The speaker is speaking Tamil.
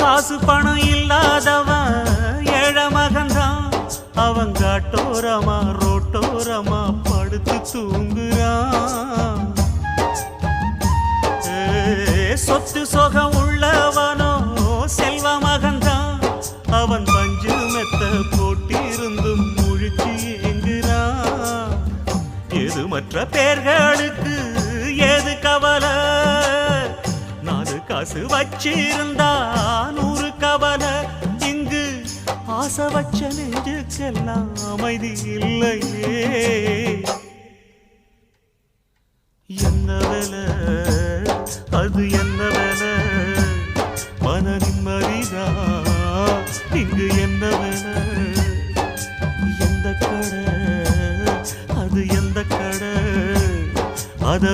காசு பணம் இல்லாதவன் ஏழை மகன்தான். அவன் காட்டோரமா ரோட்டோரமா படுத்து தூங்குறான். சொத்து சொகம் உள்ளவனோ செல்வ மகன்தான். அவன் பஞ்சு மெத்த போட்டிருந்தும் முழிச்சு ஏங்குறான். எது மற்ற பேர்களுக்கு ஏது கவலை? 4 காசு வச்சிருந்தா 100 கவலை. இங்கு ஆசை வச்ச நெஞ்சுக்கெல்லாம் அமைதி இல்லையே. என்ன வேலை அது என்ன வேலை? மன நிம்மதிதான் இங்கு என்ன வேலை? எந்த கடை அது எந்த கடை? அதை